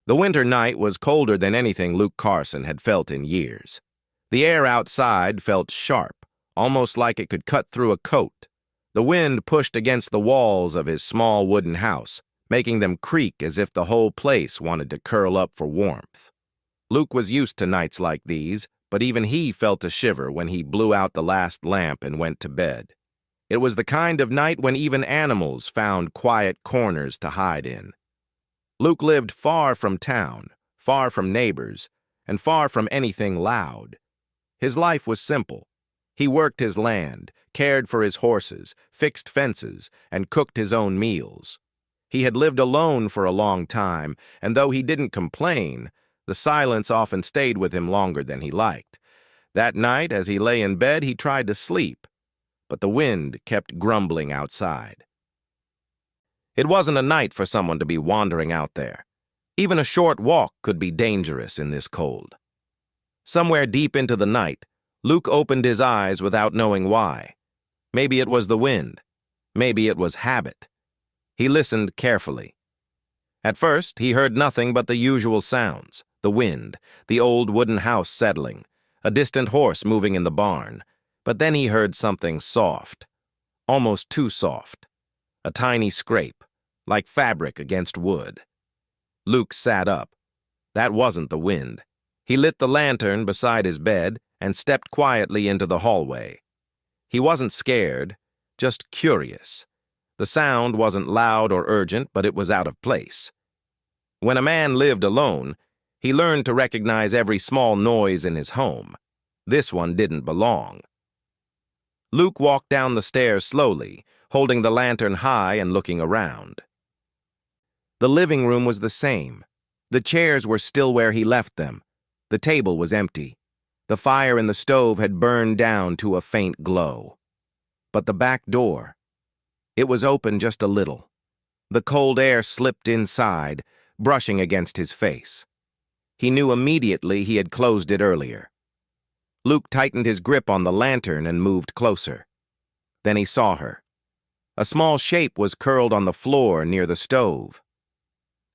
The winter night was colder than anything Luke Carson had felt in years. The air outside felt sharp, almost like it could cut through a coat. The wind pushed against the walls of his small wooden house, making them creak as if the whole place wanted to curl up for warmth. Luke was used to nights like these, but even he felt a shiver when he blew out the last lamp and went to bed. It was the kind of night when even animals found quiet corners to hide in. Luke lived far from town, far from neighbors, and far from anything loud. His life was simple. He worked his land, cared for his horses, fixed fences, and cooked his own meals. He had lived alone for a long time, and though he didn't complain, the silence often stayed with him longer than he liked. That night, as he lay in bed, he tried to sleep, but the wind kept grumbling outside. It wasn't a night for someone to be wandering out there. Even a short walk could be dangerous in this cold. Somewhere deep into the night, Luke opened his eyes without knowing why. Maybe it was the wind. Maybe it was habit. He listened carefully. At first, he heard nothing but the usual sounds: the wind, the old wooden house settling, a distant horse moving in the barn. But then he heard something soft, almost too soft, a tiny scrape, like fabric against wood. Luke sat up. That wasn't the wind. He lit the lantern beside his bed and stepped quietly into the hallway. He wasn't scared, just curious. The sound wasn't loud or urgent, but it was out of place. When a man lived alone, he learned to recognize every small noise in his home. This one didn't belong. Luke walked down the stairs slowly, holding the lantern high and looking around. The living room was the same. The chairs were still where he left them. The table was empty. The fire in the stove had burned down to a faint glow. But the back door, it was open just a little. The cold air slipped inside, brushing against his face. He knew immediately he had closed it earlier. Luke tightened his grip on the lantern and moved closer. Then he saw her. A small shape was curled on the floor near the stove.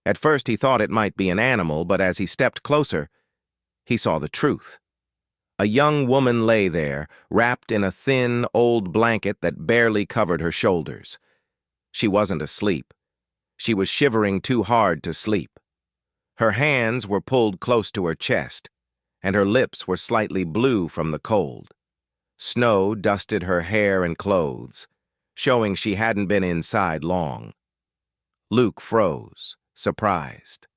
At first he thought it might be an animal, but as he stepped closer, he saw the truth. A young woman lay there, wrapped in a thin, old blanket that barely covered her shoulders. She wasn't asleep. She was shivering too hard to sleep. Her hands were pulled close to her chest, and her lips were slightly blue from the cold. Snow dusted her hair and clothes, showing she hadn't been inside long. Luke froze, surprised.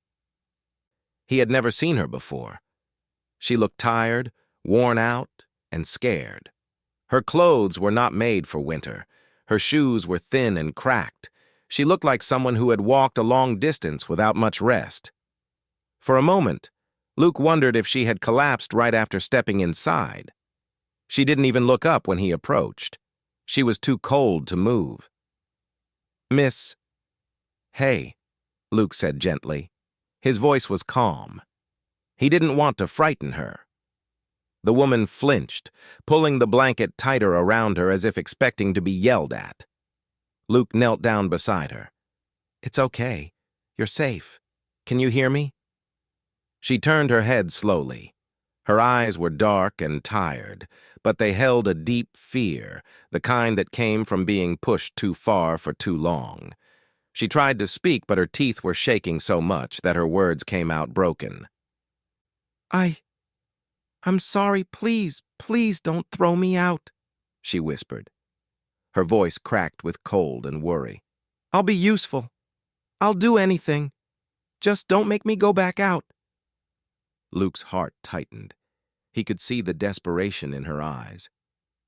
He had never seen her before. She looked tired, worn out, and scared. Her clothes were not made for winter. Her shoes were thin and cracked. She looked like someone who had walked a long distance without much rest. For a moment, Luke wondered if she had collapsed right after stepping inside. She didn't even look up when he approached. She was too cold to move. "Miss..." "Hey," Luke said gently. His voice was calm. He didn't want to frighten her. The woman flinched, pulling the blanket tighter around her as if expecting to be yelled at. Luke knelt down beside her. "It's okay. You're safe. Can you hear me?" She turned her head slowly. Her eyes were dark and tired, but they held a deep fear, the kind that came from being pushed too far for too long. She tried to speak, but her teeth were shaking so much that her words came out broken. I'm sorry, please don't throw me out," she whispered. Her voice cracked with cold and worry. "I'll be useful. I'll do anything. Just don't make me go back out." Luke's heart tightened. He could see the desperation in her eyes.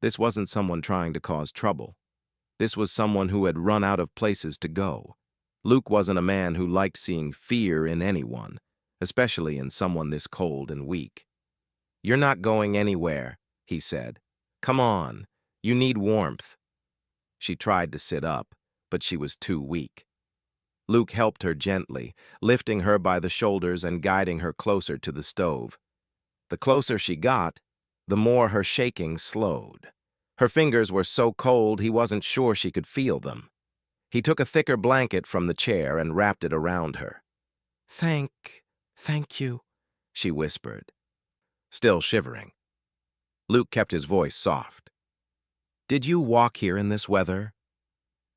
This wasn't someone trying to cause trouble. This was someone who had run out of places to go. Luke wasn't a man who liked seeing fear in anyone, especially in someone this cold and weak. "You're not going anywhere," he said. "Come on, you need warmth." She tried to sit up, but she was too weak. Luke helped her gently, lifting her by the shoulders and guiding her closer to the stove. The closer she got, the more her shaking slowed. Her fingers were so cold he wasn't sure she could feel them. He took a thicker blanket from the chair and wrapped it around her. "Thank you," she whispered, still shivering. Luke kept his voice soft. "Did you walk here in this weather?"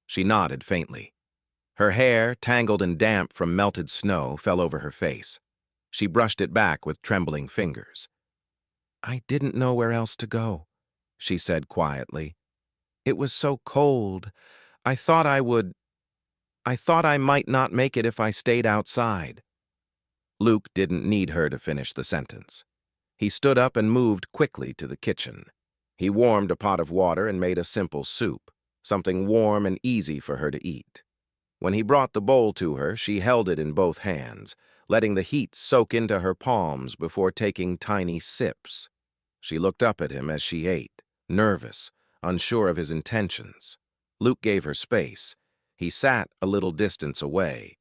She nodded faintly. Her hair, tangled and damp from melted snow, fell over her face. She brushed it back with trembling fingers. "I didn't know where else to go," she said quietly. "It was so cold. I thought I might not make it if I stayed outside." Luke didn't need her to finish the sentence. He stood up and moved quickly to the kitchen. He warmed a pot of water and made a simple soup, something warm and easy for her to eat. When he brought the bowl to her, she held it in both hands, letting the heat soak into her palms before taking tiny sips. She looked up at him as she ate, nervous, unsure of his intentions. Luke gave her space. He sat a little distance away,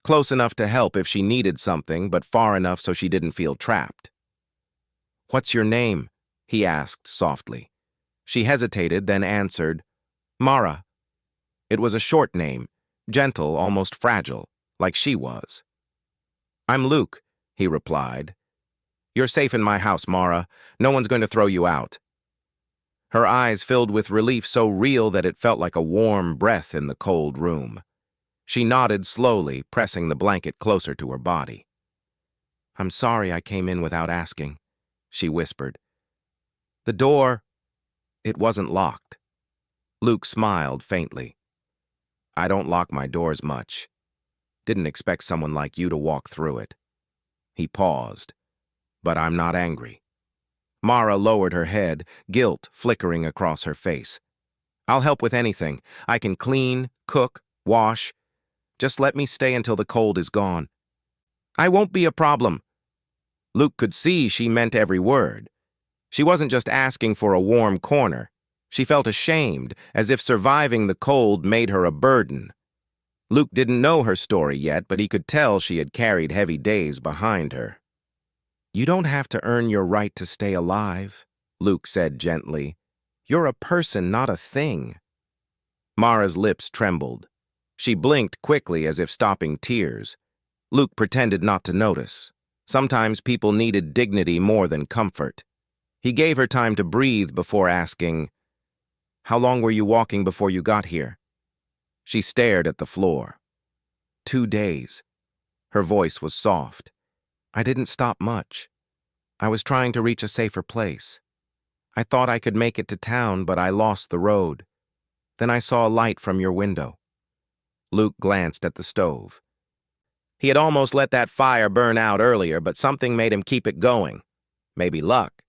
close enough to help if she needed something, but far enough so she didn't feel trapped. "What's your name?" he asked softly. She hesitated, then answered, "Mara." It was a short name, gentle, almost fragile, like she was. "I'm Luke," he replied. "You're safe in my house, Mara. No one's going to throw you out." Her eyes filled with relief so real that it felt like a warm breath in the cold room. She nodded slowly, pressing the blanket closer to her body. "I'm sorry I came in without asking," she whispered. "The door, it wasn't locked." Luke smiled faintly. "I don't lock my doors much. Didn't expect someone like you to walk through it." He paused. "But I'm not angry." Mara lowered her head, guilt flickering across her face. "I'll help with anything. I can clean, cook, wash. Just let me stay until the cold is gone." "I won't be a problem." Luke could see she meant every word. She wasn't just asking for a warm corner. She felt ashamed, as if surviving the cold made her a burden. Luke didn't know her story yet, but he could tell she had carried heavy days behind her. "You don't have to earn your right to stay alive," Luke said gently. "You're a person, not a thing." Mara's lips trembled. She blinked quickly as if stopping tears. Luke pretended not to notice. Sometimes people needed dignity more than comfort. He gave her time to breathe before asking, "How long were you walking before you got here?" She stared at the floor. 2 days. Her voice was soft. "I didn't stop much. I was trying to reach a safer place. I thought I could make it to town, but I lost the road. Then I saw a light from your window." Luke glanced at the stove. He had almost let that fire burn out earlier, but something made him keep it going. Maybe luck,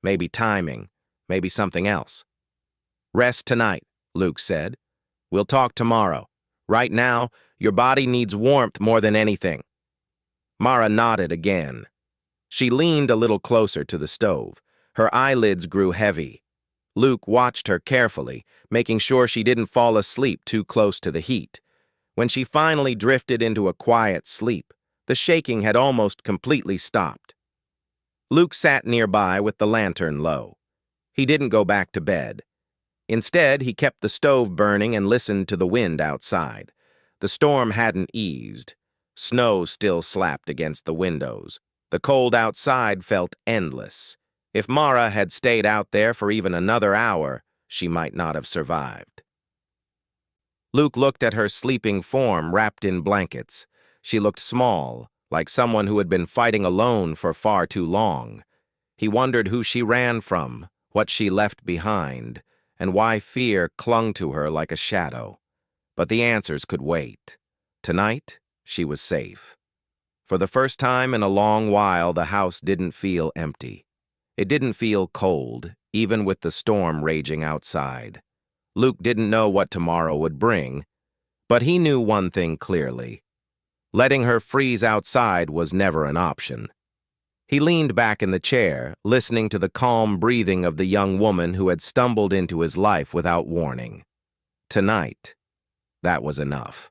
maybe timing, maybe something else. "Rest tonight," Luke said. "We'll talk tomorrow. Right now, your body needs warmth more than anything." Mara nodded again. She leaned a little closer to the stove. Her eyelids grew heavy. Luke watched her carefully, making sure she didn't fall asleep too close to the heat. When she finally drifted into a quiet sleep, the shaking had almost completely stopped. Luke sat nearby with the lantern low. He didn't go back to bed. Instead, he kept the stove burning and listened to the wind outside. The storm hadn't eased. Snow still slapped against the windows. The cold outside felt endless. If Mara had stayed out there for even another hour, she might not have survived. Luke looked at her sleeping form wrapped in blankets. She looked small, like someone who had been fighting alone for far too long. He wondered who she ran from, what she left behind, and why fear clung to her like a shadow. But the answers could wait. Tonight, she was safe. For the first time in a long while, the house didn't feel empty. It didn't feel cold, even with the storm raging outside. Luke didn't know what tomorrow would bring, but he knew one thing clearly. Letting her freeze outside was never an option. He leaned back in the chair, listening to the calm breathing of the young woman who had stumbled into his life without warning. Tonight, that was enough.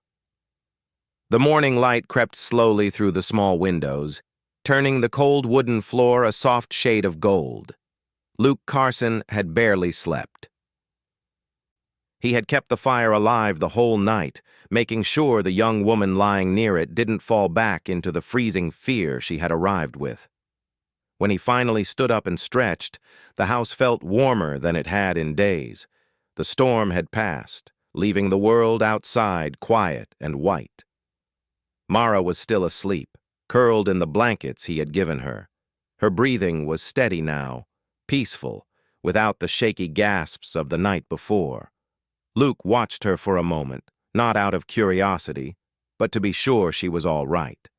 The morning light crept slowly through the small windows, turning the cold wooden floor a soft shade of gold. Luke Carson had barely slept. He had kept the fire alive the whole night, making sure the young woman lying near it didn't fall back into the freezing fear she had arrived with. When he finally stood up and stretched, the house felt warmer than it had in days. The storm had passed, leaving the world outside quiet and white. Mara was still asleep, curled in the blankets he had given her. Her breathing was steady now, peaceful, without the shaky gasps of the night before. Luke watched her for a moment, not out of curiosity, but to be sure she was all right.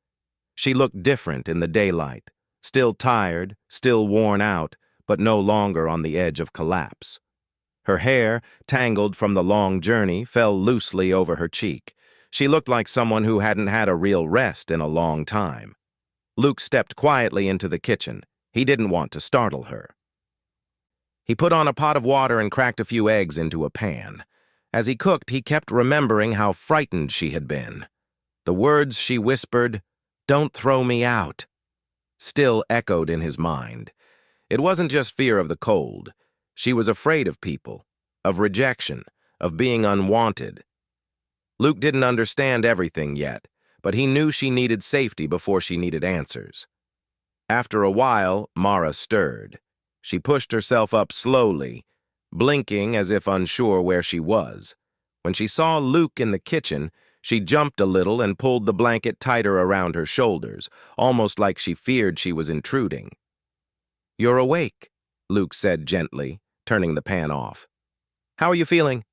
She looked different in the daylight, still tired, still worn out, but no longer on the edge of collapse. Her hair, tangled from the long journey, fell loosely over her cheek. She looked like someone who hadn't had a real rest in a long time. Luke stepped quietly into the kitchen. He didn't want to startle her. He put on a pot of water and cracked a few eggs into a pan. As he cooked, he kept remembering how frightened she had been. The words she whispered, "Don't throw me out," still echoed in his mind. It wasn't just fear of the cold. She was afraid of people, of rejection, of being unwanted. Luke didn't understand everything yet, but he knew she needed safety before she needed answers. After a while, Mara stirred. She pushed herself up slowly, blinking as if unsure where she was. When she saw Luke in the kitchen, she jumped a little and pulled the blanket tighter around her shoulders, almost like she feared she was intruding. "You're awake," Luke said gently, turning the pan off. "How are you feeling?"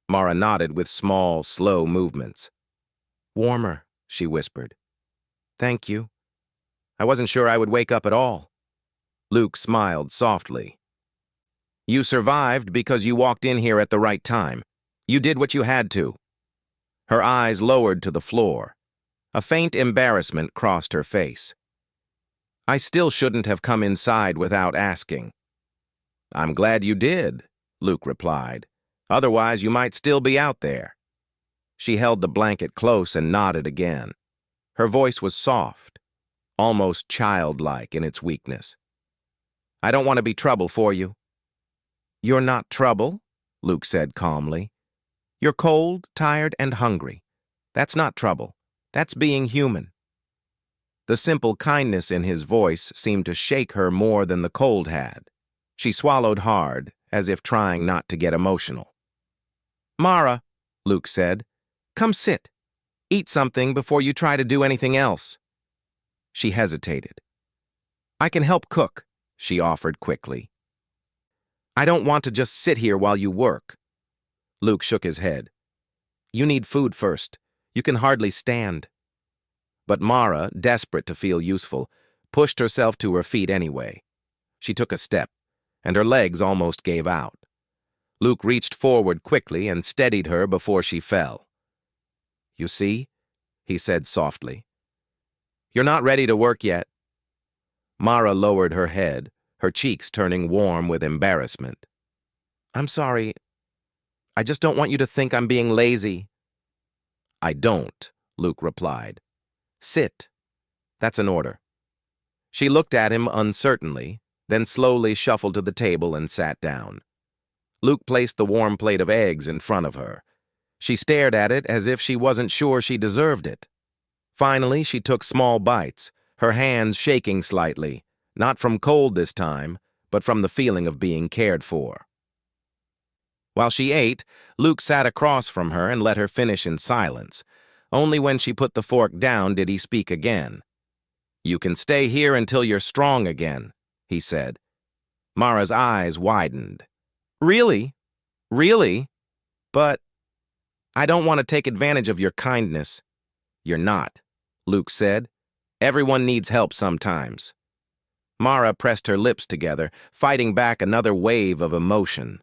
Mara nodded with small, slow movements. "Warmer," she whispered. "Thank you. I wasn't sure I would wake up at all." Luke smiled softly. "You survived because you walked in here at the right time. You did what you had to." Her eyes lowered to the floor. A faint embarrassment crossed her face. "I still shouldn't have come inside without asking." "I'm glad you did," Luke replied. "Otherwise, you might still be out there." She held the blanket close and nodded again. Her voice was soft, almost childlike in its weakness. "I don't want to be trouble for you." "You're not trouble," Luke said calmly. "You're cold, tired, and hungry. That's not trouble. That's being human." The simple kindness in his voice seemed to shake her more than the cold had. She swallowed hard, as if trying not to get emotional. "Mara," Luke said, "come sit. Eat something before you try to do anything else." She hesitated. "I can help cook," she offered quickly. "I don't want to just sit here while you work." Luke shook his head. "You need food first. You can hardly stand." But Mara, desperate to feel useful, pushed herself to her feet anyway. She took a step, and her legs almost gave out. Luke reached forward quickly and steadied her before she fell. "You see?" he said softly. "You're not ready to work yet." Mara lowered her head, her cheeks turning warm with embarrassment. "I'm sorry. I just don't want you to think I'm being lazy." "I don't," Luke replied. "Sit. That's an order." She looked at him uncertainly, then slowly shuffled to the table and sat down. Luke placed the warm plate of eggs in front of her. She stared at it as if she wasn't sure she deserved it. Finally, she took small bites, her hands shaking slightly, not from cold this time, but from the feeling of being cared for. While she ate, Luke sat across from her and let her finish in silence. Only when she put the fork down did he speak again. "You can stay here until you're strong again," he said. Mara's eyes widened. "Really? Really? But I don't want to take advantage of your kindness." "You're not," Luke said. "Everyone needs help sometimes." Mara pressed her lips together, fighting back another wave of emotion.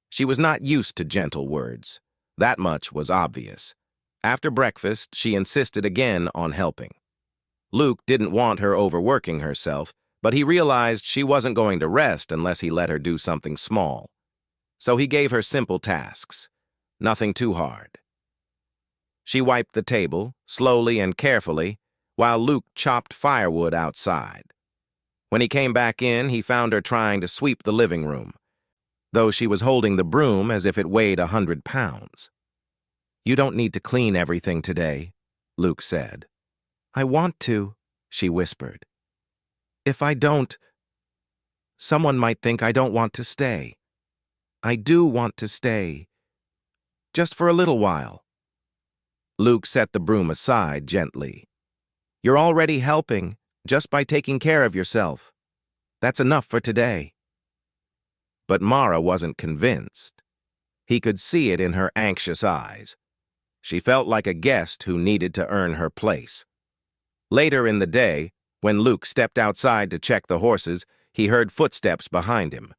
She was not used to gentle words. That much was obvious. After breakfast, she insisted again on helping. Luke didn't want her overworking herself, but he realized she wasn't going to rest unless he let her do something small. So he gave her simple tasks, nothing too hard. She wiped the table, slowly and carefully, while Luke chopped firewood outside. When he came back in, he found her trying to sweep the living room. though she was holding the broom as if it weighed 100 pounds. "You don't need to clean everything today," Luke said. "I want to," she whispered. "If I don't, someone might think I don't want to stay. I do want to stay. Just for a little while." Luke set the broom aside gently. "You're already helping, just by taking care of yourself. That's enough for today." But Mara wasn't convinced. He could see it in her anxious eyes. She felt like a guest who needed to earn her place. Later in the day, when Luke stepped outside to check the horses, he heard footsteps behind him.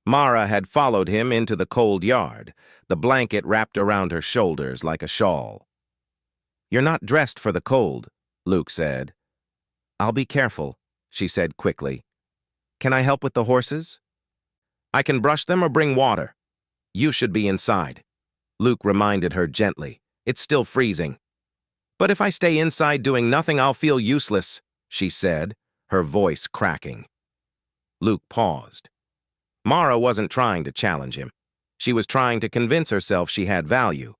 Mara had followed him into the cold yard, the blanket wrapped around her shoulders like a shawl. "You're not dressed for the cold," Luke said. "I'll be careful," she said quickly. "Can I help with the horses?" "I can brush them or bring water. You should be inside," Luke reminded her gently. "It's still freezing." "But if I stay inside doing nothing, I'll feel useless," she said, her voice cracking. Luke paused. Mara wasn't trying to challenge him. She was trying to convince herself she had value.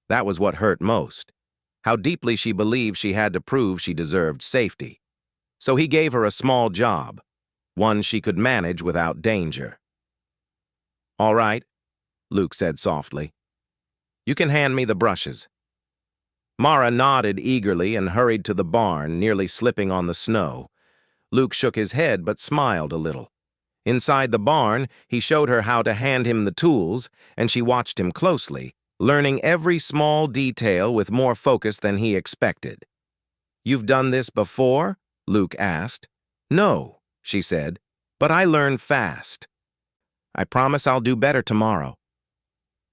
That was what hurt most. How deeply she believed she had to prove she deserved safety. So he gave her a small job, one she could manage without danger. "All right," Luke said softly. "You can hand me the brushes." Mara nodded eagerly and hurried to the barn, nearly slipping on the snow. Luke shook his head but smiled a little. Inside the barn, he showed her how to hand him the tools, and she watched him closely, learning every small detail with more focus than he expected. "You've done this before?" Luke asked. "No," she said, "but I learn fast. I promise I'll do better tomorrow."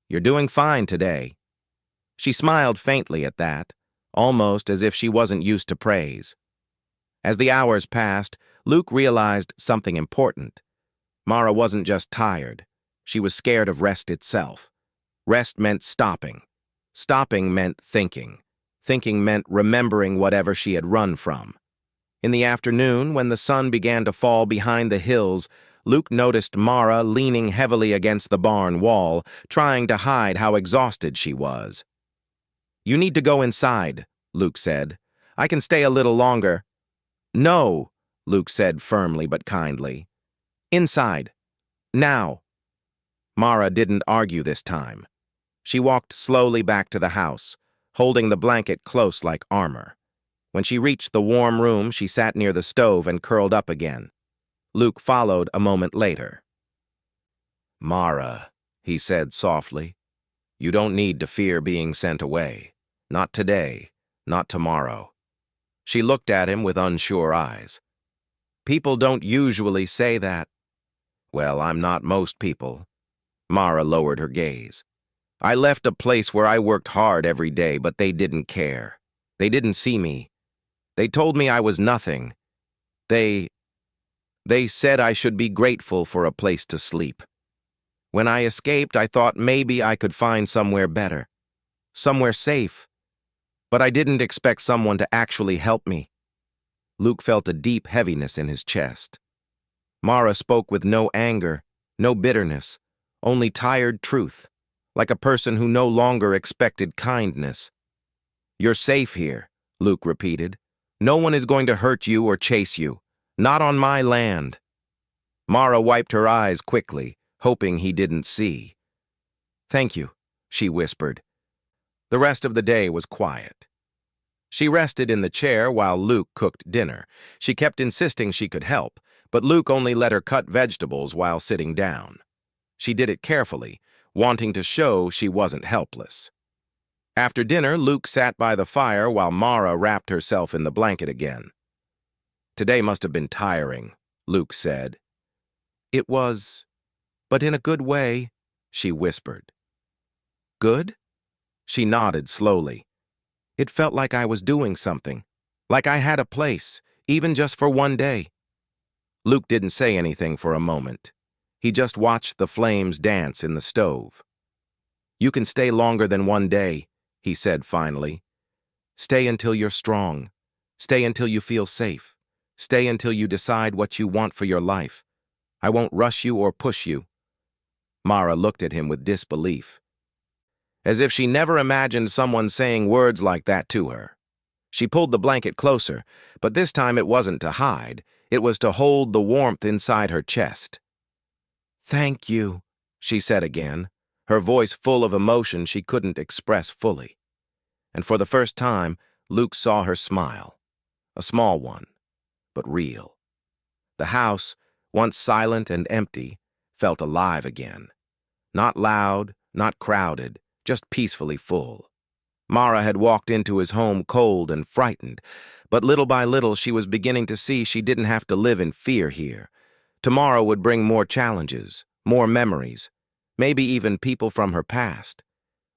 "You're doing fine today." She smiled faintly at that, almost as if she wasn't used to praise. As the hours passed, Luke realized something important. Mara wasn't just tired. She was scared of rest itself. Rest meant stopping. Stopping meant thinking. Thinking meant remembering whatever she had run from. In the afternoon, when the sun began to fall behind the hills, Luke noticed Mara leaning heavily against the barn wall, trying to hide how exhausted she was. "You need to go inside," Luke said. "I can stay a little longer." "No," Luke said firmly but kindly. "Inside. Now." Mara didn't argue this time. She walked slowly back to the house, holding the blanket close like armor. When she reached the warm room, she sat near the stove and curled up again. Luke followed a moment later. "Mara," he said softly, "you don't need to fear being sent away. Not today, not tomorrow." She looked at him with unsure eyes. "People don't usually say that." "Well, I'm not most people." Mara lowered her gaze. "I left a place where I worked hard every day, but they didn't care. They didn't see me. They told me I was nothing. They said I should be grateful for a place to sleep. When I escaped, I thought maybe I could find somewhere better, somewhere safe. But I didn't expect someone to actually help me." Luke felt a deep heaviness in his chest. Mara spoke with no anger, no bitterness, only tired truth, like a person who no longer expected kindness. "You're safe here," Luke repeated. "No one is going to hurt you or chase you. Not on my land." Mara wiped her eyes quickly, hoping he didn't see. "Thank you," she whispered. The rest of the day was quiet. She rested in the chair while Luke cooked dinner. She kept insisting she could help, but Luke only let her cut vegetables while sitting down. She did it carefully, wanting to show she wasn't helpless. After dinner, Luke sat by the fire while Mara wrapped herself in the blanket again. "Today must have been tiring," Luke said. "It was, but in a good way," she whispered. "Good?" She nodded slowly. "It felt like I was doing something, like I had a place, even just for one day." Luke didn't say anything for a moment. He just watched the flames dance in the stove. "You can stay longer than one day," he said finally. "Stay until you're strong. Stay until you feel safe. Stay until you decide what you want for your life. I won't rush you or push you." Mara looked at him with disbelief, as if she never imagined someone saying words like that to her. She pulled the blanket closer, but this time it wasn't to hide. It was to hold the warmth inside her chest. "Thank you," she said again, her voice full of emotion she couldn't express fully. And for the first time, Luke saw her smile. A small one, but real. The house, once silent and empty, felt alive again. Not loud, not crowded, just peacefully full. Mara had walked into his home cold and frightened, but little by little she was beginning to see she didn't have to live in fear here. Tomorrow would bring more challenges, more memories, maybe even people from her past.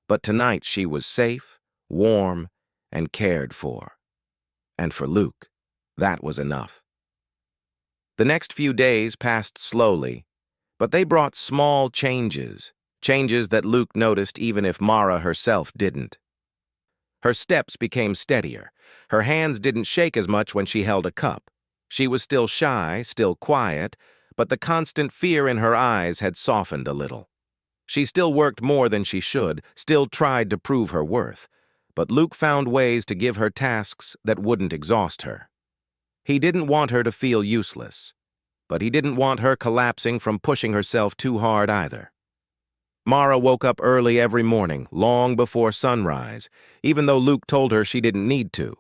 But tonight she was safe, warm, and cared for. And for Luke, that was enough. The next few days passed slowly, but they brought small changes, changes that Luke noticed even if Mara herself didn't. Her steps became steadier. Her hands didn't shake as much when she held a cup. She was still shy, still quiet, but the constant fear in her eyes had softened a little. She still worked more than she should, still tried to prove her worth, but Luke found ways to give her tasks that wouldn't exhaust her. He didn't want her to feel useless, but he didn't want her collapsing from pushing herself too hard either. Mara woke up early every morning, long before sunrise, even though Luke told her she didn't need to.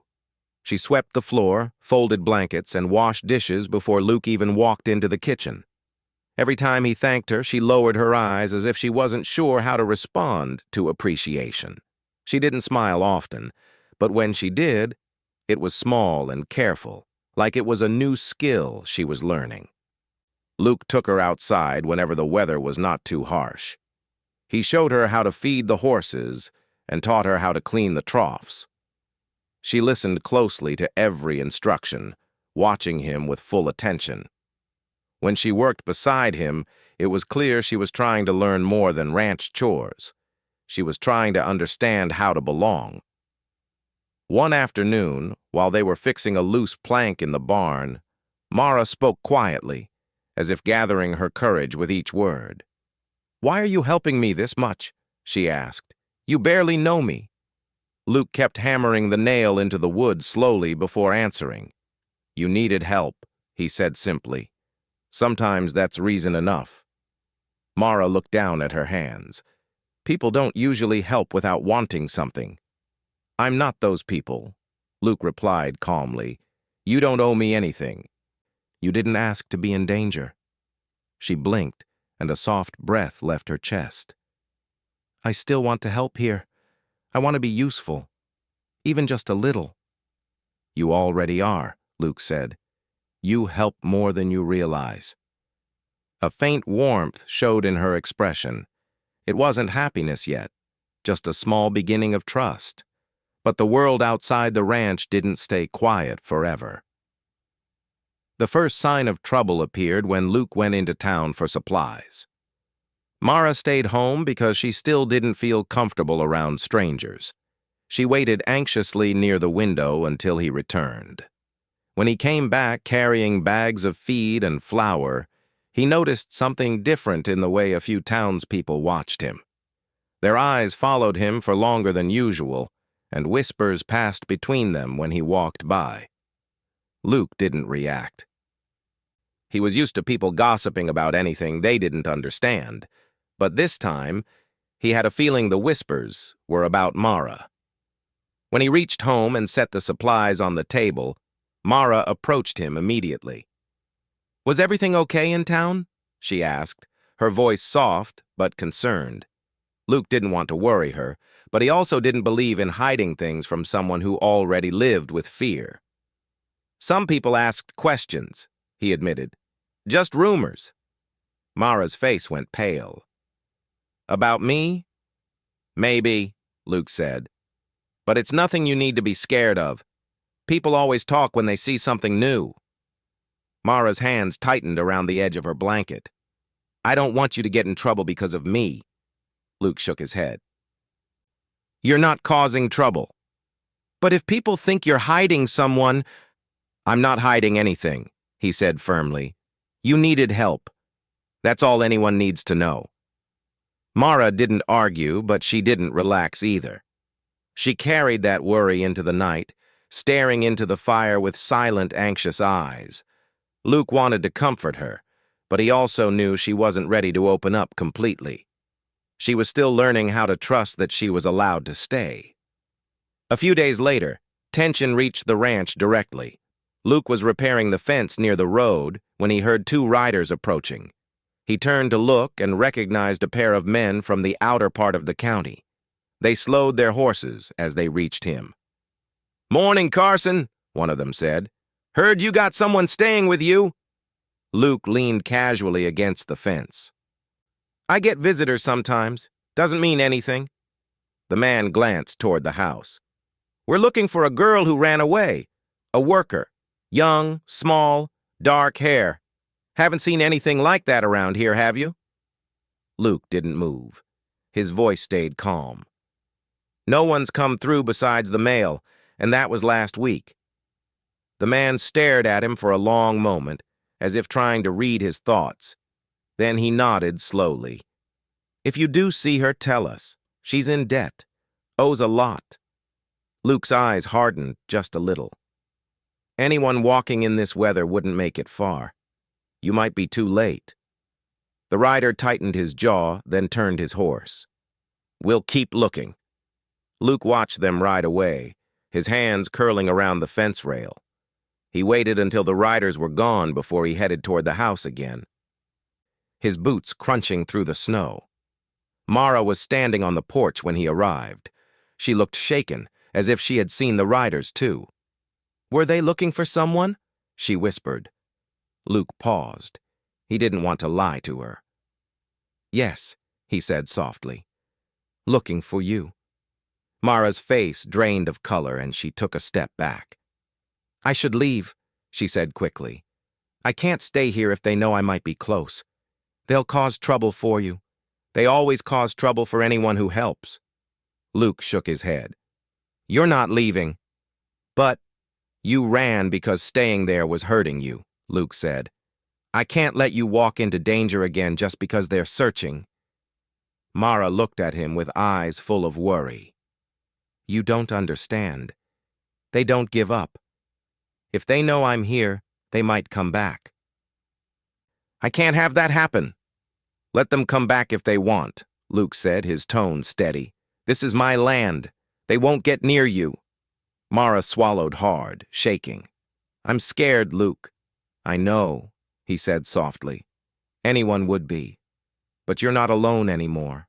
She swept the floor, folded blankets, and washed dishes before Luke even walked into the kitchen. Every time he thanked her, she lowered her eyes as if she wasn't sure how to respond to appreciation. She didn't smile often, but when she did, it was small and careful, like it was a new skill she was learning. Luke took her outside whenever the weather was not too harsh. He showed her how to feed the horses and taught her how to clean the troughs. She listened closely to every instruction, watching him with full attention. When she worked beside him, it was clear she was trying to learn more than ranch chores. She was trying to understand how to belong. One afternoon, while they were fixing a loose plank in the barn, Mara spoke quietly, as if gathering her courage with each word. "Why are you helping me this much?" she asked. "You barely know me." Luke kept hammering the nail into the wood slowly before answering. "You needed help," he said simply. "Sometimes that's reason enough." Mara looked down at her hands. "People don't usually help without wanting something." "I'm not those people," Luke replied calmly. "You don't owe me anything. You didn't ask to be in danger." She blinked, and a soft breath left her chest. "I still want to help here. I want to be useful. Even just a little." "You already are," Luke said. "You help more than you realize." A faint warmth showed in her expression. It wasn't happiness yet, just a small beginning of trust. But the world outside the ranch didn't stay quiet forever. The first sign of trouble appeared when Luke went into town for supplies. Mara stayed home because she still didn't feel comfortable around strangers. She waited anxiously near the window until he returned. When he came back carrying bags of feed and flour, he noticed something different in the way a few townspeople watched him. Their eyes followed him for longer than usual, and whispers passed between them when he walked by. Luke didn't react. He was used to people gossiping about anything they didn't understand, but this time, he had a feeling the whispers were about Mara. When he reached home and set the supplies on the table, Mara approached him immediately. "Was everything okay in town?" she asked, her voice soft but concerned. Luke didn't want to worry her, but he also didn't believe in hiding things from someone who already lived with fear. "Some people asked questions," he admitted. "Just rumors." Mara's face went pale. "About me?" "Maybe," Luke said. "But it's nothing you need to be scared of. People always talk when they see something new." Mara's hands tightened around the edge of her blanket. "I don't want you to get in trouble because of me." Luke shook his head. "You're not causing trouble." "But if people think you're hiding someone—" "I'm not hiding anything," he said firmly. "You needed help. That's all anyone needs to know." Mara didn't argue, but she didn't relax either. She carried that worry into the night, staring into the fire with silent, anxious eyes. Luke wanted to comfort her, but he also knew she wasn't ready to open up completely. She was still learning how to trust that she was allowed to stay. A few days later, tension reached the ranch directly. Luke was repairing the fence near the road when he heard two riders approaching. He turned to look and recognized a pair of men from the outer part of the county. They slowed their horses as they reached him. "Morning, Carson," one of them said. "Heard you got someone staying with you." Luke leaned casually against the fence. "I get visitors sometimes. Doesn't mean anything." The man glanced toward the house. "We're looking for a girl who ran away. A worker. Young, small, dark hair. Haven't seen anything like that around here, have you?" Luke didn't move. His voice stayed calm. "No one's come through besides the mail, and that was last week." The man stared at him for a long moment, as if trying to read his thoughts. Then he nodded slowly. "If you do see her, tell us. She's in debt. Owes a lot." Luke's eyes hardened just a little. "Anyone walking in this weather wouldn't make it far. You might be too late." The rider tightened his jaw, then turned his horse. "We'll keep looking." Luke watched them ride away, his hands curling around the fence rail. He waited until the riders were gone before he headed toward the house again, his boots crunching through the snow. Mara was standing on the porch when he arrived. She looked shaken, as if she had seen the riders too. "Were they looking for someone?" she whispered. Luke paused. He didn't want to lie to her. "Yes," he said softly. "Looking for you." Mara's face drained of color and she took a step back. "I should leave," she said quickly. "I can't stay here if they know I might be close. They'll cause trouble for you. They always cause trouble for anyone who helps." Luke shook his head. "You're not leaving." "But you ran because staying there was hurting you," Luke said. "I can't let you walk into danger again just because they're searching." Mara looked at him with eyes full of worry. "You don't understand. They don't give up. If they know I'm here, they might come back." "I can't have that happen." "Let them come back if they want," Luke said, his tone steady. "This is my land. They won't get near you." Mara swallowed hard, shaking. "I'm scared, Luke." "I know," he said softly. "Anyone would be. But you're not alone anymore."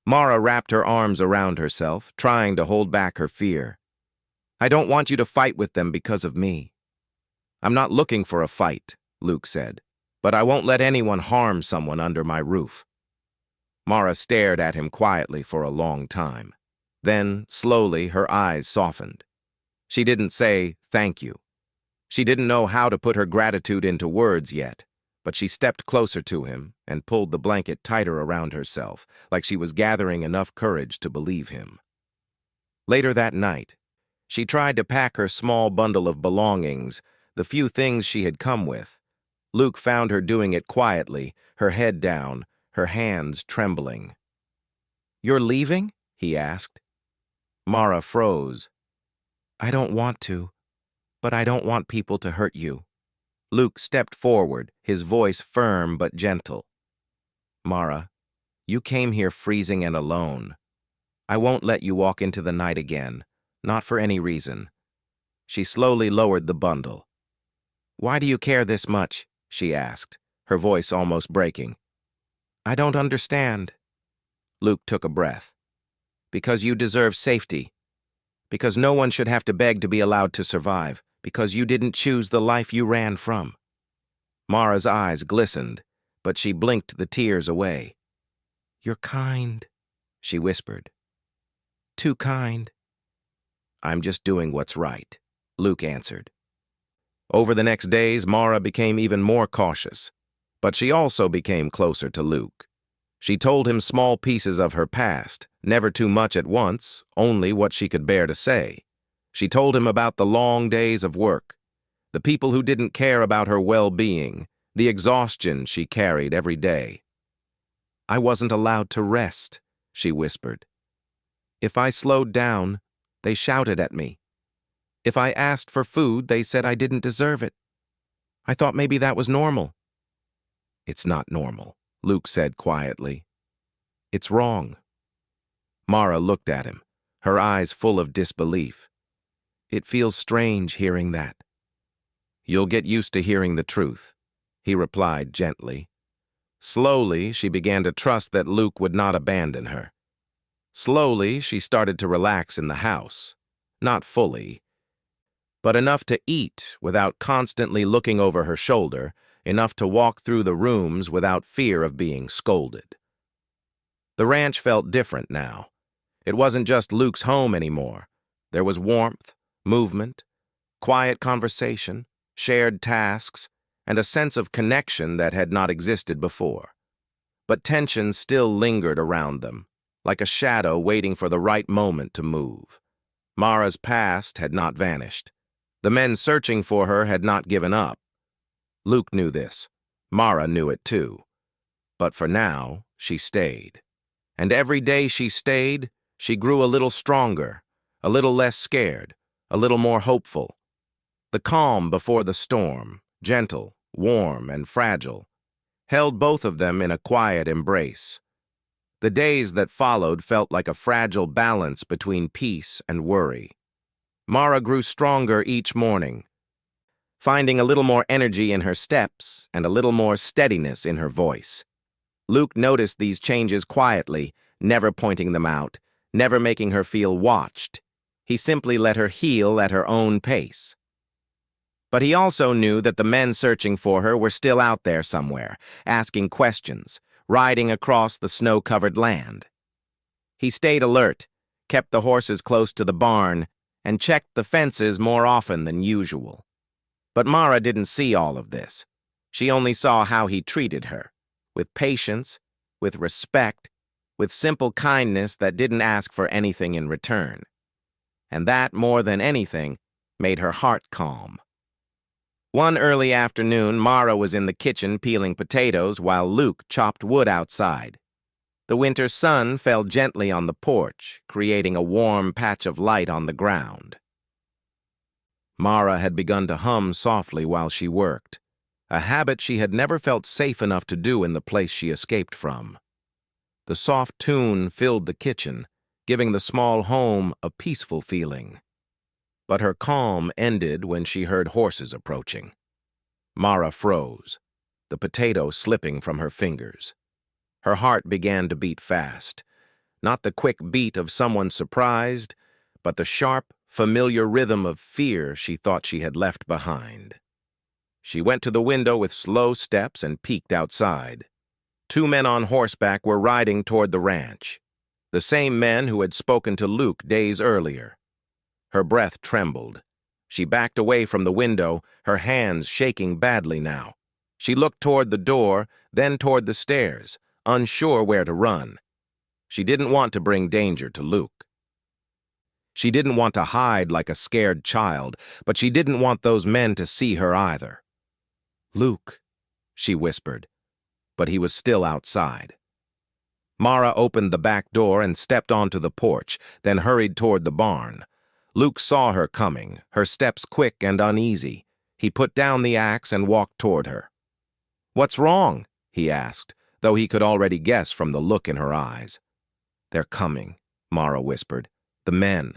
Mara wrapped her arms around herself, trying to hold back her fear. "I don't want you to fight with them because of me." "I'm not looking for a fight," Luke said, "but I won't let anyone harm someone under my roof." Mara stared at him quietly for a long time. Then, slowly, her eyes softened. She didn't say, "Thank you." She didn't know how to put her gratitude into words yet, but she stepped closer to him and pulled the blanket tighter around herself, like she was gathering enough courage to believe him. Later that night, she tried to pack her small bundle of belongings, the few things she had come with. Luke found her doing it quietly, her head down, her hands trembling. "You're leaving?" he asked. Mara froze. "I don't want to, but I don't want people to hurt you." Luke stepped forward, his voice firm but gentle. "Mara, you came here freezing and alone. I won't let you walk into the night again, not for any reason." She slowly lowered the bundle. "Why do you care this much?" she asked, her voice almost breaking. "I don't understand." Luke took a breath. "Because you deserve safety. Because no one should have to beg to be allowed to survive. Because you didn't choose the life you ran from." Mara's eyes glistened, but she blinked the tears away. "You're kind," she whispered. "Too kind." "I'm just doing what's right," Luke answered. Over the next days, Mara became even more cautious, but she also became closer to Luke. She told him small pieces of her past, never too much at once, only what she could bear to say. She told him about the long days of work, the people who didn't care about her well-being, the exhaustion she carried every day. I wasn't allowed to rest, she whispered. If I slowed down, they shouted at me. If I asked for food, they said I didn't deserve it. I thought maybe that was normal. It's not normal, Luke said quietly. It's wrong. Mara looked at him, her eyes full of disbelief. It feels strange hearing that. You'll get used to hearing the truth, he replied gently. Slowly, she began to trust that Luke would not abandon her. Slowly, she started to relax in the house. Not fully, but enough to eat without constantly looking over her shoulder, enough to walk through the rooms without fear of being scolded. The ranch felt different now. It wasn't just Luke's home anymore. There was warmth, movement, quiet conversation, shared tasks, and a sense of connection that had not existed before. But tension still lingered around them, like a shadow waiting for the right moment to move. Mara's past had not vanished. The men searching for her had not given up. Luke knew this. Mara knew it too. But for now, she stayed. And every day she stayed, she grew a little stronger, a little less scared, a little more hopeful. The calm before the storm, gentle, warm, and fragile, held both of them in a quiet embrace. The days that followed felt like a fragile balance between peace and worry. Mara grew stronger each morning, finding a little more energy in her steps and a little more steadiness in her voice. Luke noticed these changes quietly, never pointing them out, never making her feel watched. He simply let her heal at her own pace. But he also knew that the men searching for her were still out there somewhere, asking questions, riding across the snow-covered land. He stayed alert, kept the horses close to the barn, and checked the fences more often than usual. But Mara didn't see all of this. She only saw how he treated her, with patience, with respect, with simple kindness that didn't ask for anything in return. And that, more than anything, made her heart calm. One early afternoon, Mara was in the kitchen peeling potatoes while Luke chopped wood outside. The winter sun fell gently on the porch, creating a warm patch of light on the ground. Mara had begun to hum softly while she worked, a habit she had never felt safe enough to do in the place she escaped from. The soft tune filled the kitchen, giving the small home a peaceful feeling. But her calm ended when she heard horses approaching. Mara froze, the potato slipping from her fingers. Her heart began to beat fast, not the quick beat of someone surprised, but the sharp, familiar rhythm of fear she thought she had left behind. She went to the window with slow steps and peeked outside. 2 men on horseback were riding toward the ranch, the same men who had spoken to Luke days earlier. Her breath trembled. She backed away from the window, her hands shaking badly now. She looked toward the door, then toward the stairs, unsure where to run. She didn't want to bring danger to Luke. She didn't want to hide like a scared child, but she didn't want those men to see her either. "Luke," she whispered, but he was still outside. Mara opened the back door and stepped onto the porch, then hurried toward the barn. Luke saw her coming, her steps quick and uneasy. He put down the axe and walked toward her. "What's wrong?" he asked, though he could already guess from the look in her eyes. "They're coming," Mara whispered. "The men,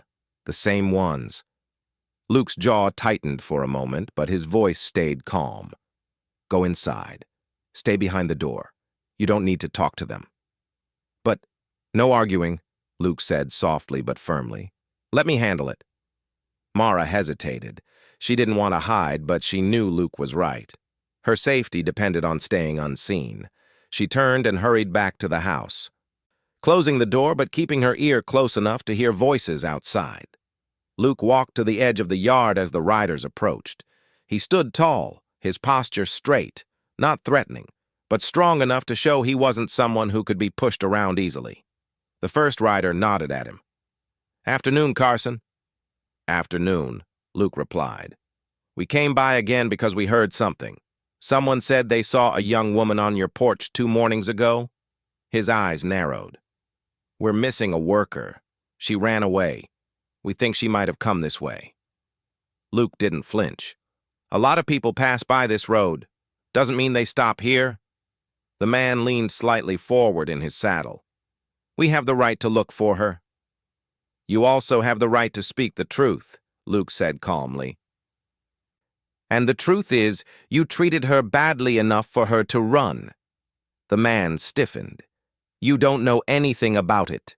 the same ones." Luke's jaw tightened for a moment, but his voice stayed calm. "Go inside. Stay behind the door. You don't need to talk to them." "But, no arguing," Luke said softly but firmly. "Let me handle it." Mara hesitated. She didn't want to hide, but she knew Luke was right. Her safety depended on staying unseen. She turned and hurried back to the house, closing the door but keeping her ear close enough to hear voices outside. Luke walked to the edge of the yard as the riders approached. He stood tall, his posture straight, not threatening, but strong enough to show he wasn't someone who could be pushed around easily. The first rider nodded at him. "Afternoon, Carson." "Afternoon," Luke replied. "We came by again because we heard something. Someone said they saw a young woman on your porch 2 mornings ago." His eyes narrowed. "We're missing a worker. She ran away. We think she might have come this way." Luke didn't flinch. "A lot of people pass by this road. Doesn't mean they stop here." The man leaned slightly forward in his saddle. "We have the right to look for her." "You also have the right to speak the truth," Luke said calmly. "And the truth is, you treated her badly enough for her to run." The man stiffened. "You don't know anything about it."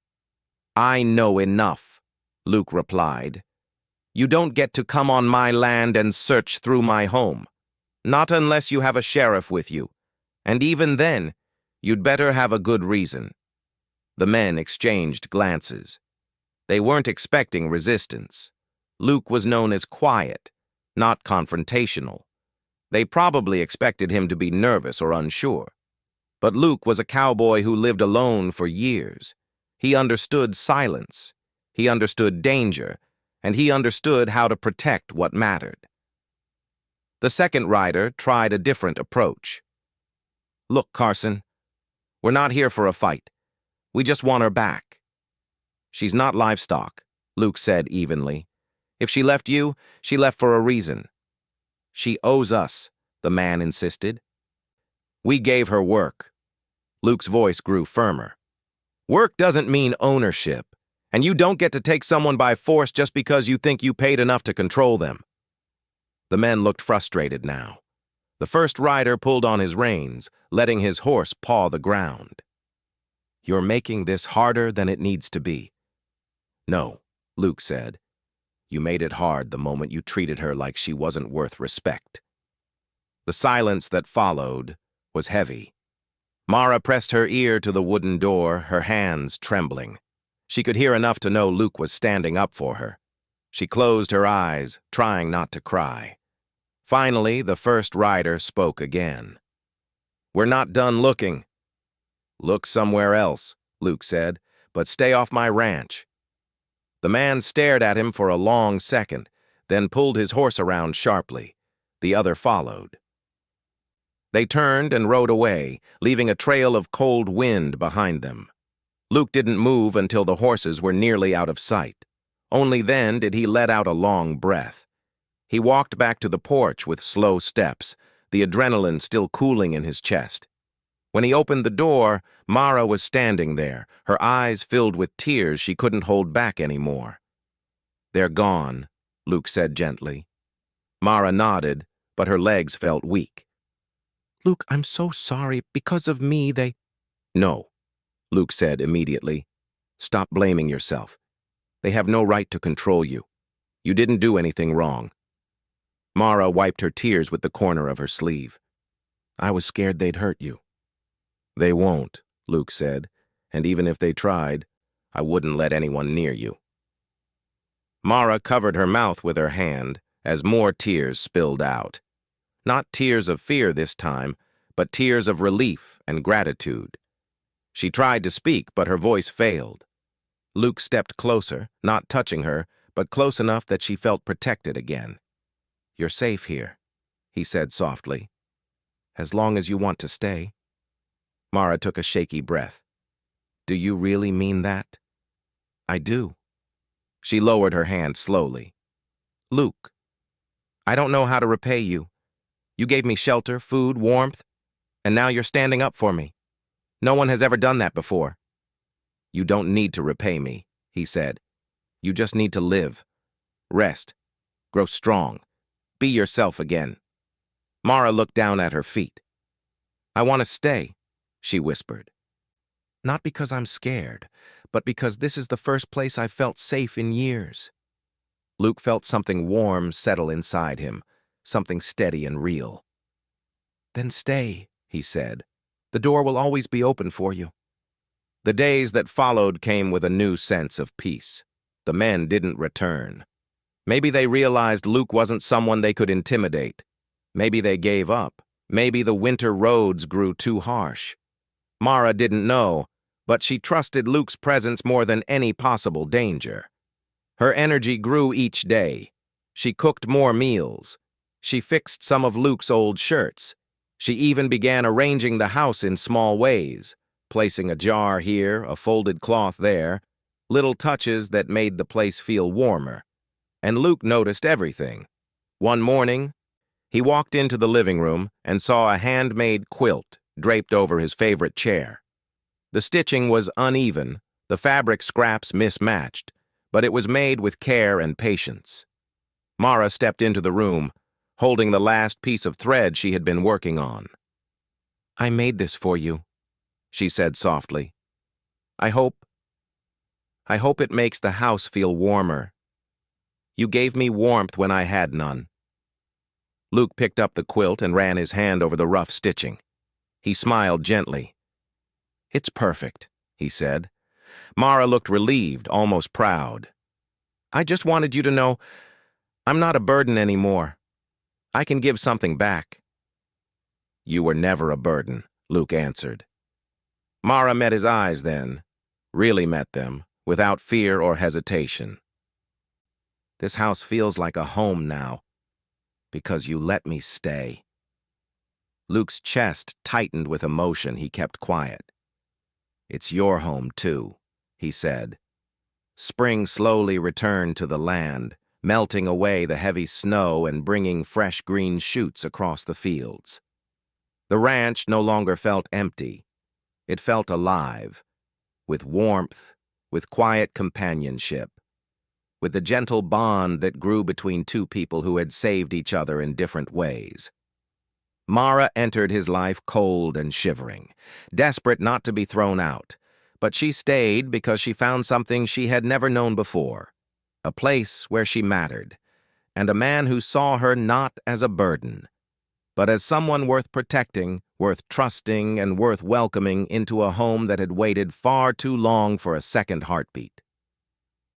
"I know enough," Luke replied. "You don't get to come on my land and search through my home. Not unless you have a sheriff with you. And even then, you'd better have a good reason." The men exchanged glances. They weren't expecting resistance. Luke was known as quiet, not confrontational. They probably expected him to be nervous or unsure. But Luke was a cowboy who lived alone for years. He understood silence. He understood danger. And he understood how to protect what mattered. The second rider tried a different approach. "Look, Carson, we're not here for a fight. We just want her back." "She's not livestock," Luke said evenly. "If she left you, she left for a reason." "She owes us," the man insisted. "We gave her work." Luke's voice grew firmer. "Work doesn't mean ownership, and you don't get to take someone by force just because you think you paid enough to control them." The men looked frustrated now. The first rider pulled on his reins, letting his horse paw the ground. "You're making this harder than it needs to be." "No," Luke said. "You made it hard the moment you treated her like she wasn't worth respect." The silence that followed was heavy. Mara pressed her ear to the wooden door, her hands trembling. She could hear enough to know Luke was standing up for her. She closed her eyes, trying not to cry. Finally, the first rider spoke again. "We're not done looking." "Look somewhere else," Luke said, "but stay off my ranch." The man stared at him for a long second, then pulled his horse around sharply. The other followed. They turned and rode away, leaving a trail of cold wind behind them. Luke didn't move until the horses were nearly out of sight. Only then did he let out a long breath. He walked back to the porch with slow steps, the adrenaline still cooling in his chest. When he opened the door, Mara was standing there, her eyes filled with tears she couldn't hold back anymore. "They're gone," Luke said gently. Mara nodded, but her legs felt weak. "Luke, I'm so sorry. Because of me, they—" "No," Luke said immediately. "Stop blaming yourself. They have no right to control you. You didn't do anything wrong." Mara wiped her tears with the corner of her sleeve. "I was scared they'd hurt you." "They won't," Luke said, "and even if they tried, I wouldn't let anyone near you." Mara covered her mouth with her hand as more tears spilled out. Not tears of fear this time, but tears of relief and gratitude. She tried to speak, but her voice failed. Luke stepped closer, not touching her, but close enough that she felt protected again. "You're safe here," he said softly. "As long as you want to stay." Mara took a shaky breath. "Do you really mean that?" "I do." She lowered her hand slowly. "Luke, I don't know how to repay you. You gave me shelter, food, warmth, and now you're standing up for me. No one has ever done that before." "You don't need to repay me," he said. "You just need to live. Rest. Grow strong. Be yourself again." Mara looked down at her feet. "I want to stay," she whispered. "Not because I'm scared, but because this is the first place I've felt safe in years." Luke felt something warm settle inside him, something steady and real. "Then stay," he said. "The door will always be open for you." The days that followed came with a new sense of peace. The men didn't return. Maybe they realized Luke wasn't someone they could intimidate. Maybe they gave up. Maybe the winter roads grew too harsh. Mara didn't know, but she trusted Luke's presence more than any possible danger. Her energy grew each day. She cooked more meals. She fixed some of Luke's old shirts. She even began arranging the house in small ways, placing a jar here, a folded cloth there, little touches that made the place feel warmer. And Luke noticed everything. One morning, he walked into the living room and saw a handmade quilt draped over his favorite chair. The stitching was uneven, the fabric scraps mismatched, but it was made with care and patience. Mara stepped into the room, holding the last piece of thread she had been working on. "I made this for you," she said softly. I hope it makes the house feel warmer. You gave me warmth when I had none." Luke picked up the quilt and ran his hand over the rough stitching. He smiled gently. "It's perfect," he said. Mara looked relieved, almost proud. "I just wanted you to know I'm not a burden anymore. I can give something back." "You were never a burden," Luke answered. Mara met his eyes then, really met them, without fear or hesitation. "This house feels like a home now, because you let me stay." Luke's chest tightened with emotion. He kept quiet. "It's your home, too," he said. Spring slowly returned to the land, melting away the heavy snow and bringing fresh green shoots across the fields. The ranch no longer felt empty. It felt alive, with warmth, with quiet companionship, with the gentle bond that grew between two people who had saved each other in different ways. Mara entered his life cold and shivering, desperate not to be thrown out, but she stayed because she found something she had never known before, a place where she mattered, and a man who saw her not as a burden, but as someone worth protecting, worth trusting, and worth welcoming into a home that had waited far too long for a second heartbeat.